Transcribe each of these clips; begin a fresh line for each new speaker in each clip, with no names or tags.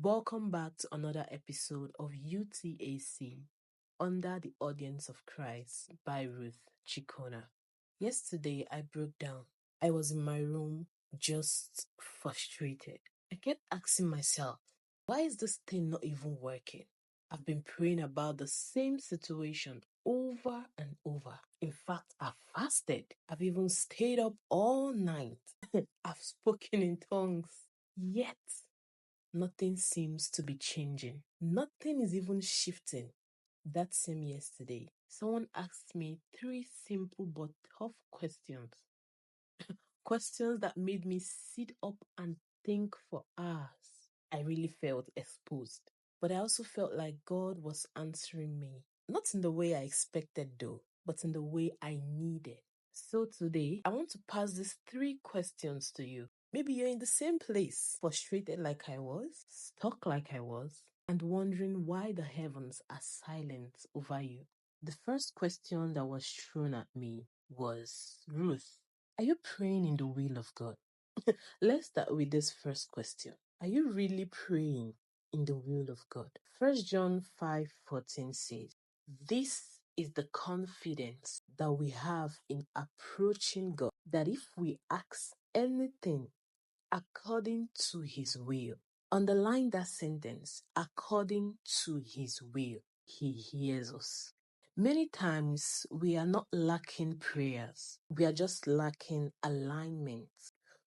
Welcome back to another episode of UTAC Under the Audience of Christ by Ruth, Cheqona. Yesterday I broke down. I was in my room just frustrated. I kept asking myself, why is this thing not even working? I've been praying about the same situation over and over. In fact, I've fasted. I've even stayed up all night. I've spoken in tongues. Yet, nothing seems to be changing. Nothing is even shifting. That same yesterday, someone asked me 3 simple but tough questions. Questions that made me sit up and think for hours. I really felt exposed. But I also felt like God was answering me. Not in the way I expected though, but in the way I needed. So today, I want to pass these 3 questions to you. Maybe you're in the same place, frustrated like I was, stuck like I was, and wondering why the heavens are silent over you. The first question that was thrown at me was, Ruth, are you praying in the will of God? Let's start with this first question. Are you really praying in the will of God? 1 John 5:14 says, this is the confidence that we have in approaching God, that if we ask anything according to his will, underline that sentence, according to his will, he hears us. Many times we are not lacking prayers, we are just lacking alignment.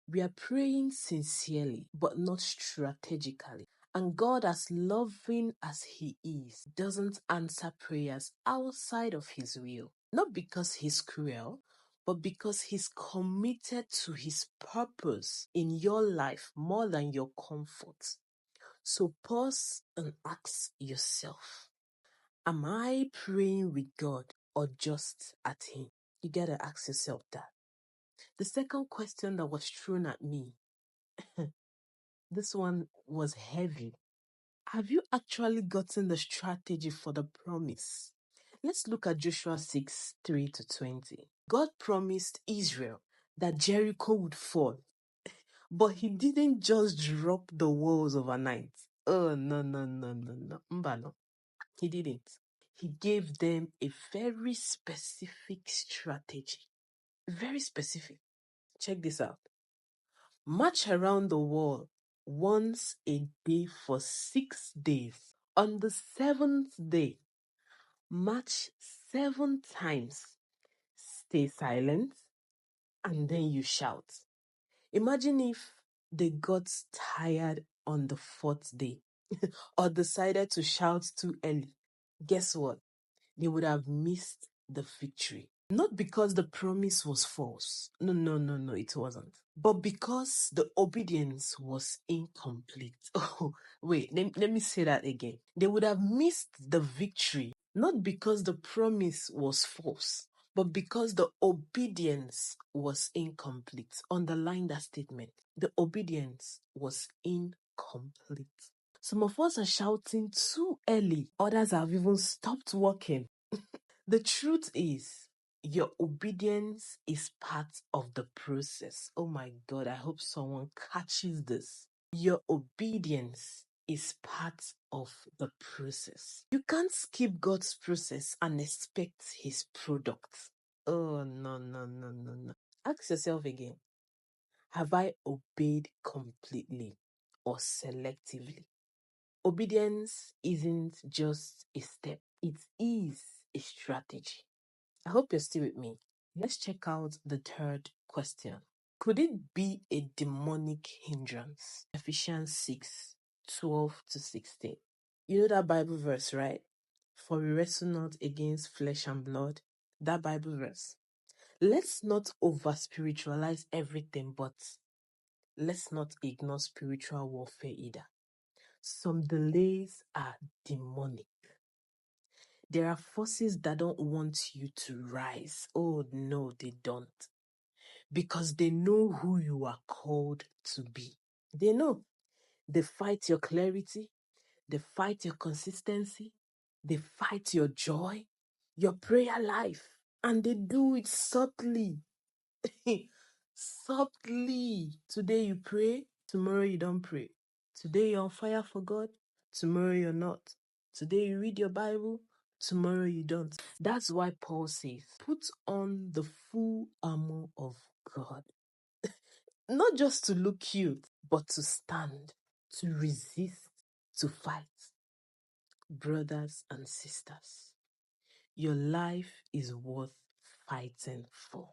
We are praying sincerely, but not strategically. And God, as loving as he is, doesn't answer prayers outside of his will. Not because he's cruel, but because he's committed to his purpose in your life more than your comfort. So pause and ask yourself, am I praying with God or just at him? You gotta ask yourself that. The second question that was thrown at me, this one was heavy. Have you actually gotten the strategy for the promise? Let's look at Joshua 6:3-20. God promised Israel that Jericho would fall, but he didn't just drop the walls overnight. Oh, no. Mbano. He didn't. He gave them a very specific strategy. Very specific. Check this out. March around the wall once a day for 6 days. On the 7th day, march 7 times. Stay silent and then you shout. Imagine if they got tired on the 4th day or decided to shout too early. Guess what? They would have missed the victory. Not because the promise was false. No, it wasn't. But because the obedience was incomplete. Oh, wait, let me say that again. They would have missed the victory, not because the promise was false, but because the obedience was incomplete. Underline that statement. The obedience was incomplete. Some of us are shouting too early. Others have even stopped walking. The truth is, your obedience is part of the process. Oh my God, I hope someone catches this. Your obedience is part of the process. You can't skip God's process and expect his product. Oh, no. Ask yourself again, have I obeyed completely or selectively? Obedience isn't just a step, it is a strategy. I hope you're still with me. Let's check out the third question. Could it be a demonic hindrance? Ephesians 6:12-16. You know that Bible verse, right? For we wrestle not against flesh and blood. That Bible verse. Let's not over spiritualize everything, but let's not ignore spiritual warfare either. Some delays are demonic. There are forces that don't want you to rise. Oh, no, they don't. Because they know who you are called to be. They know. They fight your clarity. They fight your consistency. They fight your joy, your prayer life. And they do it subtly. Subtly. Today you pray, tomorrow you don't pray. Today you're on fire for God, tomorrow you're not. Today you read your Bible, tomorrow you don't. That's why Paul says, put on the full armor of God. Not just to look cute, but to stand, to resist, to fight. Brothers and sisters, your life is worth fighting for.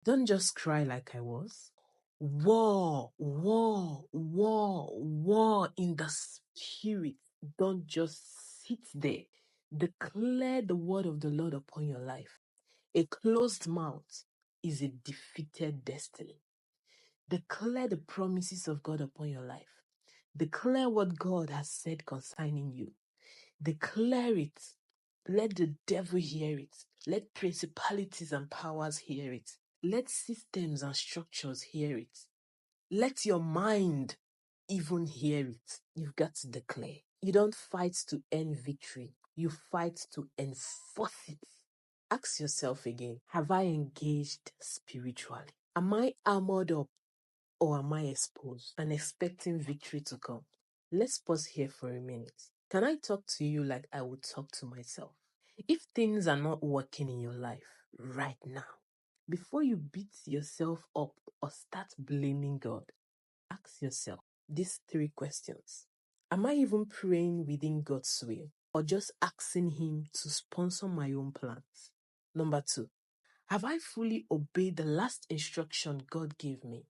Don't just cry like I was. War, war, war, war in the spirit. Don't just sit there. Declare the word of the Lord upon your life. A closed mouth is a defeated destiny. Declare the promises of God upon your life. Declare what God has said concerning you. Declare it. Let the devil hear it. Let principalities and powers hear it. Let systems and structures hear it. Let your mind even hear it. You've got to declare. You don't fight to earn victory. You fight to enforce it. Ask yourself again, have I engaged spiritually? Am I armored up or am I exposed and expecting victory to come? Let's pause here for a minute. Can I talk to you like I would talk to myself? If things are not working in your life right now, before you beat yourself up or start blaming God, ask yourself these 3 questions. Am I even praying within God's will or just asking Him to sponsor my own plans? Number 2, have I fully obeyed the last instruction God gave me,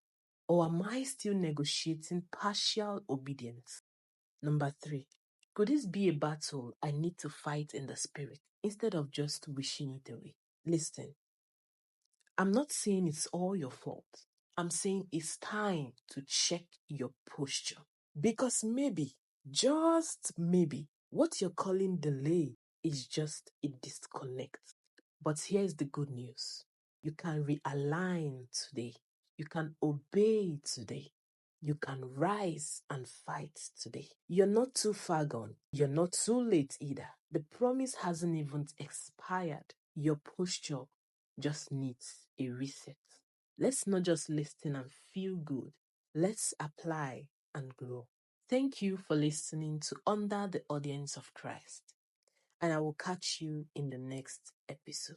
or am I still negotiating partial obedience? Number 3, could this be a battle I need to fight in the spirit instead of just wishing it away? Listen, I'm not saying it's all your fault. I'm saying it's time to check your posture. Because maybe, just maybe, what you're calling delay is just a disconnect. But here's the good news. You can realign today. You can obey today. You can rise and fight today. You're not too far gone. You're not too late either. The promise hasn't even expired. Your posture just needs a reset. Let's not just listen and feel good. Let's apply and grow. Thank you for listening to Under the Audience of Christ. And I will catch you in the next episode.